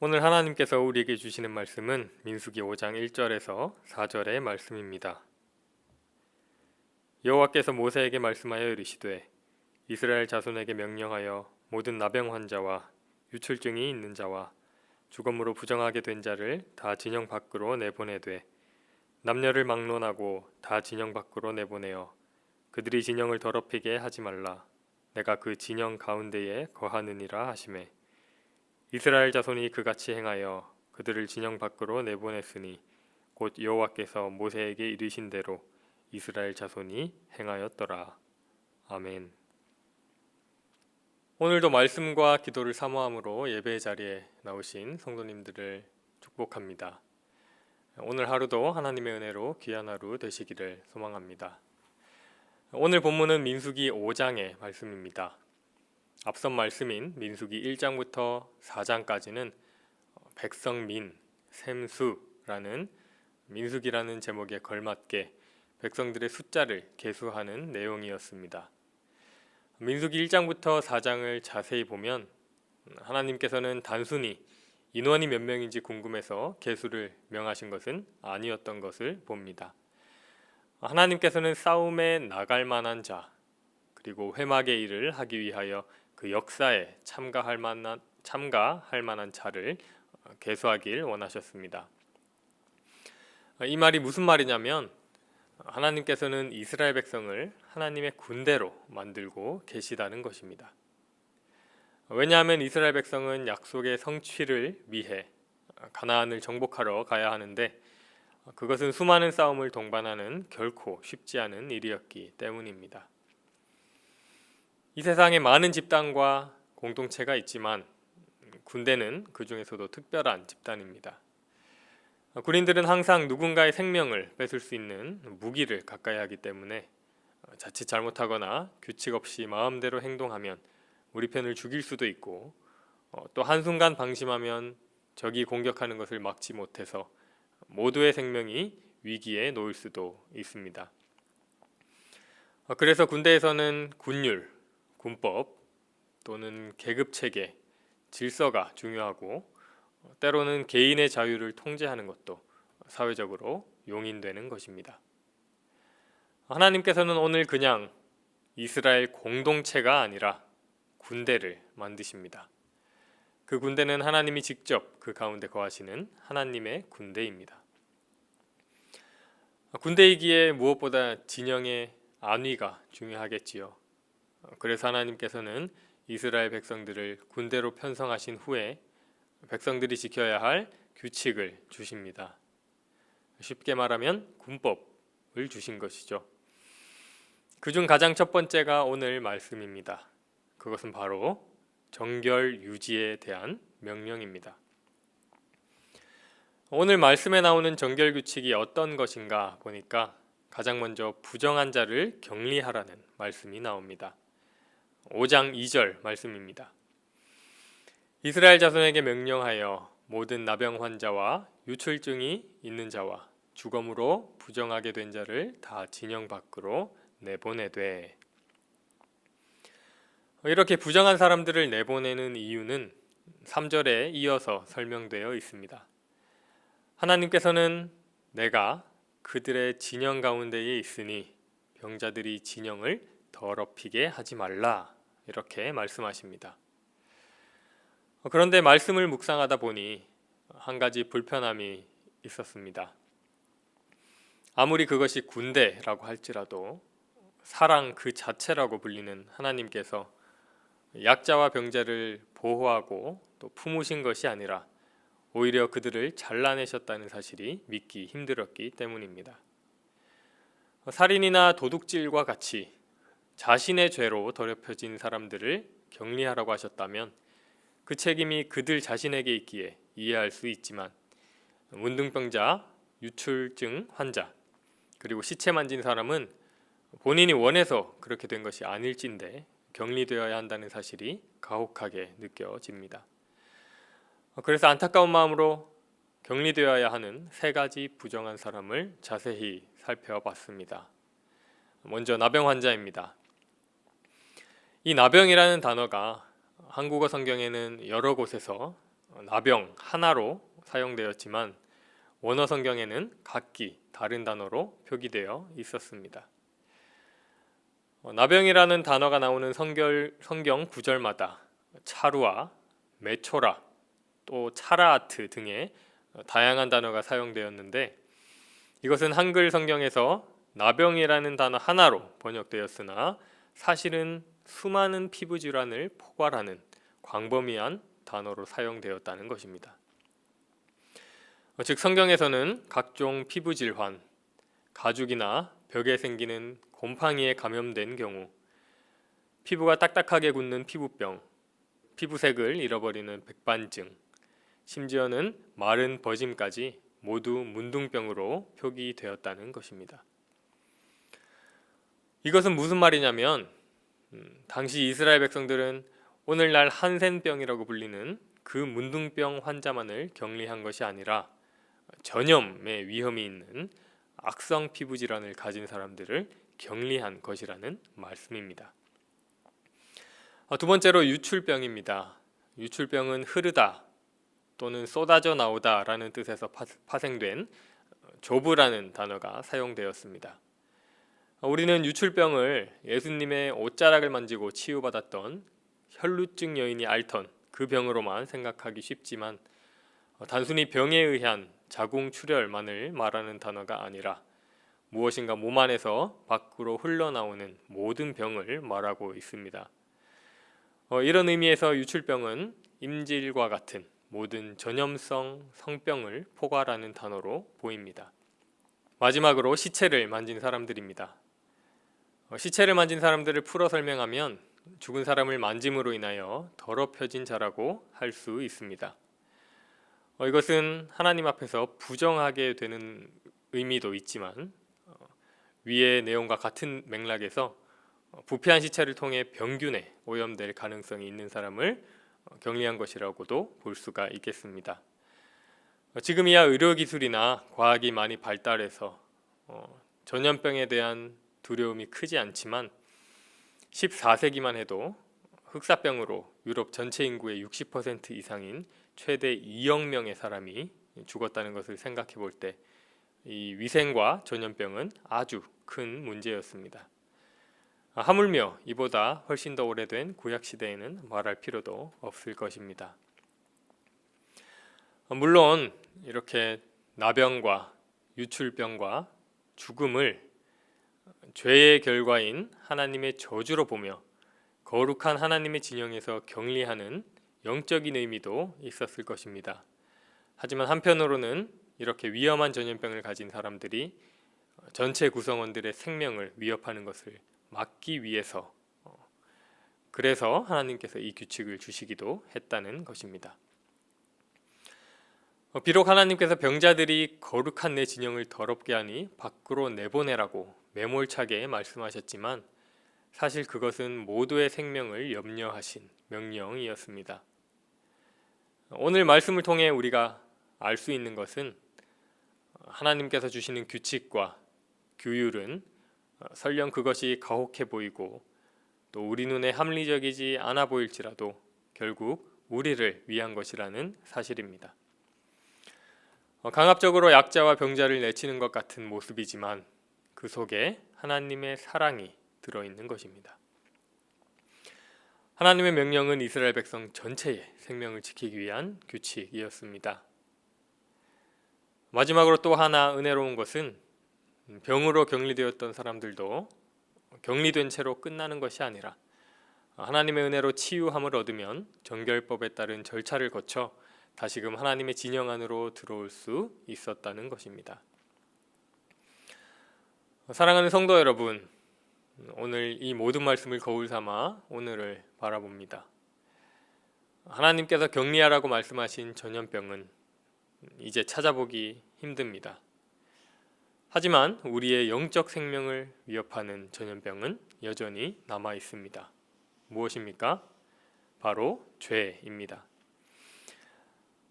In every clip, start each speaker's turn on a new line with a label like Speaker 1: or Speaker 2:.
Speaker 1: 오늘 하나님께서 우리에게 주시는 말씀은 민수기 5장 1절에서 4절의 말씀입니다. 여호와께서 모세에게 말씀하여 이르시되 이스라엘 자손에게 명령하여 모든 나병 환자와 유출증이 있는 자와 죽음으로 부정하게 된 자를 다 진영 밖으로 내보내되 남녀를 막론하고 다 진영 밖으로 내보내어 그들이 진영을 더럽히게 하지 말라. 내가 그 진영 가운데에 거하느니라 하시매 이스라엘 자손이 그같이 행하여 그들을 진영 밖으로 내보냈으니 곧 여호와께서 모세에게 이르신 대로 이스라엘 자손이 행하였더라. 아멘. 오늘도 말씀과 기도를 사모함으로 예배 자리에 나오신 성도님들을 축복합니다. 오늘 하루도 하나님의 은혜로 귀한 하루 되시기를 소망합니다. 오늘 본문은 민수기 5장의 말씀입니다. 앞선 말씀인 민수기 1장부터 4장까지는 백성민, 셈수라는 민수기라는 제목에 걸맞게 백성들의 숫자를 계수하는 내용이었습니다. 민수기 1장부터 4장을 자세히 보면 하나님께서는 단순히 인원이 몇 명인지 궁금해서 계수를 명하신 것은 아니었던 것을 봅니다. 하나님께서는 싸움에 나갈 만한 자, 그리고 회막의 일을 하기 위하여 그 역사에 참가할 만한 자를 계수하길 원하셨습니다. 이 말이 무슨 말이냐면 하나님께서는 이스라엘 백성을 하나님의 군대로 만들고 계시다는 것입니다. 왜냐하면 이스라엘 백성은 약속의 성취를 위해 가나안을 정복하러 가야 하는데 그것은 수많은 싸움을 동반하는 결코 쉽지 않은 일이었기 때문입니다. 이 세상에 많은 집단과 공동체가 있지만 군대는 그 중에서도 특별한 집단입니다. 군인들은 항상 누군가의 생명을 뺏을 수 있는 무기를 가까이 하기 때문에 자칫 잘못하거나 규칙 없이 마음대로 행동하면 우리 편을 죽일 수도 있고 또 한순간 방심하면 적이 공격하는 것을 막지 못해서 모두의 생명이 위기에 놓일 수도 있습니다. 그래서 군대에서는 군율, 군법 또는 계급체계, 질서가 중요하고 때로는 개인의 자유를 통제하는 것도 사회적으로 용인되는 것입니다. 하나님께서는 오늘 그냥 이스라엘 공동체가 아니라 군대를 만드십니다. 그 군대는 하나님이 직접 그 가운데 거하시는 하나님의 군대입니다. 군대이기에 무엇보다 진영의 안위가 중요하겠지요. 그래서 하나님께서는 이스라엘 백성들을 군대로 편성하신 후에 백성들이 지켜야 할 규칙을 주십니다. 쉽게 말하면 군법을 주신 것이죠. 그중 가장 첫 번째가 오늘 말씀입니다. 그것은 바로 정결 유지에 대한 명령입니다. 오늘 말씀에 나오는 정결 규칙이 어떤 것인가 보니까 가장 먼저 부정한 자를 격리하라는 말씀이 나옵니다. 5장 2절 말씀입니다. 이스라엘 자손에게 명령하여 모든 나병 환자와 유출증이 있는 자와 죽음으로 부정하게 된 자를 다 진영 밖으로 내보내되. 이렇게 부정한 사람들을 내보내는 이유는 3절에 이어서 설명되어 있습니다. 하나님께서는 내가 그들의 진영 가운데에 있으니 병자들이 진영을 더럽히게 하지 말라 이렇게 말씀하십니다. 그런데 말씀을 묵상하다 보니 한 가지 불편함이 있었습니다. 아무리 그것이 군대라고 할지라도 사랑 그 자체라고 불리는 하나님께서 약자와 병자를 보호하고 또 품으신 것이 아니라 오히려 그들을 잘라내셨다는 사실이 믿기 힘들었기 때문입니다. 살인이나 도둑질과 같이 자신의 죄로 더럽혀진 사람들을 격리하라고 하셨다면 그 책임이 그들 자신에게 있기에 이해할 수 있지만 문둥병자, 유출증 환자, 그리고 시체 만진 사람은 본인이 원해서 그렇게 된 것이 아닐진데 격리되어야 한다는 사실이 가혹하게 느껴집니다. 그래서 안타까운 마음으로 격리되어야 하는 세 가지 부정한 사람을 자세히 살펴봤습니다. 먼저 나병 환자입니다. 이 나병이라는 단어가 한국어 성경에는 여러 곳에서 나병 하나로 사용되었지만 원어 성경에는 각기 다른 단어로 표기되어 있었습니다. 나병이라는 단어가 나오는 성경 구절마다 차루아, 메초라, 또 차라아트 등의 다양한 단어가 사용되었는데 이것은 한글 성경에서 나병이라는 단어 하나로 번역되었으나 사실은 수많은 피부 질환을 포괄하는 광범위한 단어로 사용되었다는 것입니다. 즉 성경에서는 각종 피부 질환, 가죽이나 벽에 생기는 곰팡이에 감염된 경우, 피부가 딱딱하게 굳는 피부병, 피부색을 잃어버리는 백반증, 심지어는 마른 버짐까지 모두 문둥병으로 표기되었다는 것입니다. 이것은 무슨 말이냐면 당시 이스라엘 백성들은 오늘날 한센병이라고 불리는 그 문둥병 환자만을 격리한 것이 아니라 전염의 위험이 있는 악성 피부 질환을 가진 사람들을 격리한 것이라는 말씀입니다. 두 번째로 유출병입니다. 유출병은 흐르다 또는 쏟아져 나오다 라는 뜻에서 파생된 조브라는 단어가 사용되었습니다. 우리는 유출병을 예수님의 옷자락을 만지고 치유받았던 혈루증 여인이 앓던 그 병으로만 생각하기 쉽지만 단순히 병에 의한 자궁출혈만을 말하는 단어가 아니라 무엇인가 몸 안에서 밖으로 흘러나오는 모든 병을 말하고 있습니다. 이런 의미에서 유출병은 임질과 같은 모든 전염성 성병을 포괄하는 단어로 보입니다. 마지막으로 시체를 만진 사람들입니다. 시체를 만진 사람들을 풀어 설명하면 죽은 사람을 만짐으로 인하여 더럽혀진 자라고 할 수 있습니다. 이것은 하나님 앞에서 부정하게 되는 의미도 있지만 위의 내용과 같은 맥락에서 부패한 시체를 통해 병균에 오염될 가능성이 있는 사람을 격리한 것이라고도 볼 수가 있겠습니다. 지금이야 의료기술이나 과학이 많이 발달해서 전염병에 대한 두려움이 크지 않지만 14세기만 해도 흑사병으로 유럽 전체 인구의 60% 이상인 최대 2억 명의 사람이 죽었다는 것을 생각해 볼 때 이 위생과 전염병은 아주 큰 문제였습니다. 하물며 이보다 훨씬 더 오래된 구약시대에는 말할 필요도 없을 것입니다. 물론 이렇게 나병과 유출병과 죽음을 죄의 결과인 하나님의 저주로 보며 거룩한 하나님의 진영에서 격리하는 영적인 의미도 있었을 것입니다. 하지만 한편으로는 이렇게 위험한 전염병을 가진 사람들이 전체 구성원들의 생명을 위협하는 것을 막기 위해서 그래서 하나님께서 이 규칙을 주시기도 했다는 것입니다. 비록 하나님께서 병자들이 거룩한 내 진영을 더럽게 하니 밖으로 내보내라고 매몰차게 말씀하셨지만 사실 그것은 모두의 생명을 염려하신 명령이었습니다. 오늘 말씀을 통해 우리가 알 수 있는 것은 하나님께서 주시는 규칙과 규율은 설령 그것이 가혹해 보이고 또 우리 눈에 합리적이지 않아 보일지라도 결국 우리를 위한 것이라는 사실입니다. 강압적으로 약자와 병자를 내치는 것 같은 모습이지만 그 속에 하나님의 사랑이 들어있는 것입니다. 하나님의 명령은 이스라엘 백성 전체의 생명을 지키기 위한 규칙이었습니다. 마지막으로 또 하나 은혜로운 것은 병으로 격리되었던 사람들도 격리된 채로 끝나는 것이 아니라 하나님의 은혜로 치유함을 얻으면 정결법에 따른 절차를 거쳐 다시금 하나님의 진영 안으로 들어올 수 있었다는 것입니다. 사랑하는 성도 여러분, 오늘 이 모든 말씀을 거울 삼아 오늘을 바라봅니다. 하나님께서 격리하라고 말씀하신 전염병은 이제 찾아보기 힘듭니다. 하지만 우리의 영적 생명을 위협하는 전염병은 여전히 남아 있습니다. 무엇입니까? 바로 죄입니다.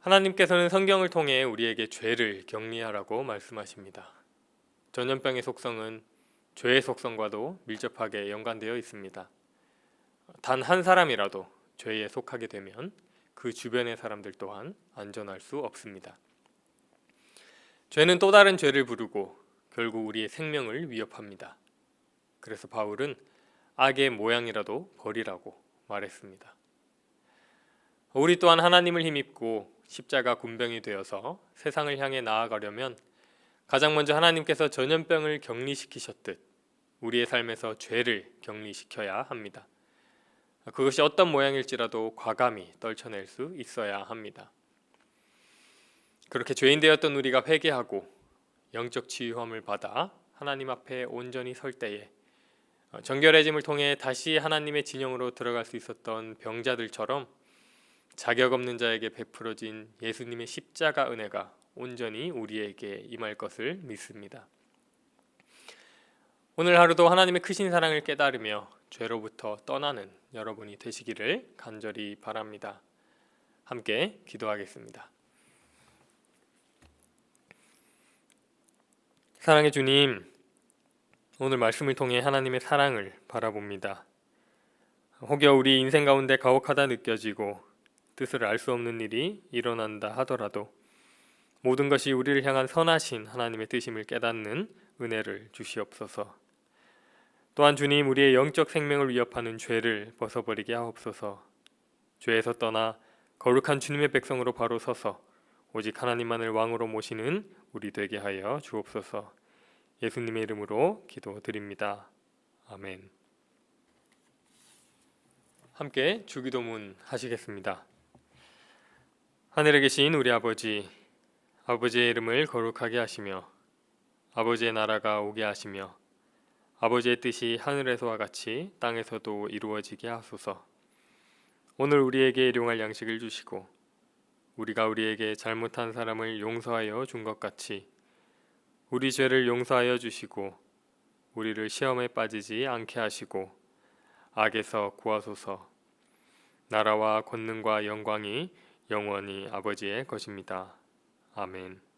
Speaker 1: 하나님께서는 성경을 통해 우리에게 죄를 격리하라고 말씀하십니다. 전염병의 속성은 죄의 속성과도 밀접하게 연관되어 있습니다. 단 한 사람이라도 죄에 속하게 되면 그 주변의 사람들 또한 안전할 수 없습니다. 죄는 또 다른 죄를 부르고 결국 우리의 생명을 위협합니다. 그래서 바울은 악의 모양이라도 버리라고 말했습니다. 우리 또한 하나님을 힘입고 십자가 군병이 되어서 세상을 향해 나아가려면 가장 먼저 하나님께서 전염병을 격리시키셨듯 우리의 삶에서 죄를 격리시켜야 합니다. 그것이 어떤 모양일지라도 과감히 떨쳐낼 수 있어야 합니다. 그렇게 죄인 되었던 우리가 회개하고 영적 치유함을 받아 하나님 앞에 온전히 설 때에 정결해짐을 통해 다시 하나님의 진영으로 들어갈 수 있었던 병자들처럼 자격 없는 자에게 베풀어진 예수님의 십자가 은혜가 온전히 우리에게 임할 것을 믿습니다. 오늘 하루도 하나님의 크신 사랑을 깨달으며 죄로부터 떠나는 여러분이 되시기를 간절히 바랍니다. 함께 기도하겠습니다. 사랑의 주님, 오늘 말씀을 통해 하나님의 사랑을 바라봅니다. 혹여 우리 인생 가운데 가혹하다 느껴지고 뜻을 알 수 없는 일이 일어난다 하더라도 모든 것이 우리를 향한 선하신 하나님의 뜻임을 깨닫는 은혜를 주시옵소서. 또한 주님, 우리의 영적 생명을 위협하는 죄를 벗어버리게 하옵소서. 죄에서 떠나 거룩한 주님의 백성으로 바로 서서 오직 하나님만을 왕으로 모시는 우리 되게 하여 주옵소서. 예수님의 이름으로 기도드립니다. 아멘. 함께 주기도문 하시겠습니다. 하늘에 계신 우리 아버지, 아버지의 이름을 거룩하게 하시며 아버지의 나라가 오게 하시며 아버지의 뜻이 하늘에서와 같이 땅에서도 이루어지게 하소서. 오늘 우리에게 일용할 양식을 주시고 우리가 우리에게 잘못한 사람을 용서하여 준 것 같이 우리 죄를 용서하여 주시고 우리를 시험에 빠지지 않게 하시고 악에서 구하소서. 나라와 권능과 영광이 영원히 아버지의 것입니다. 아멘.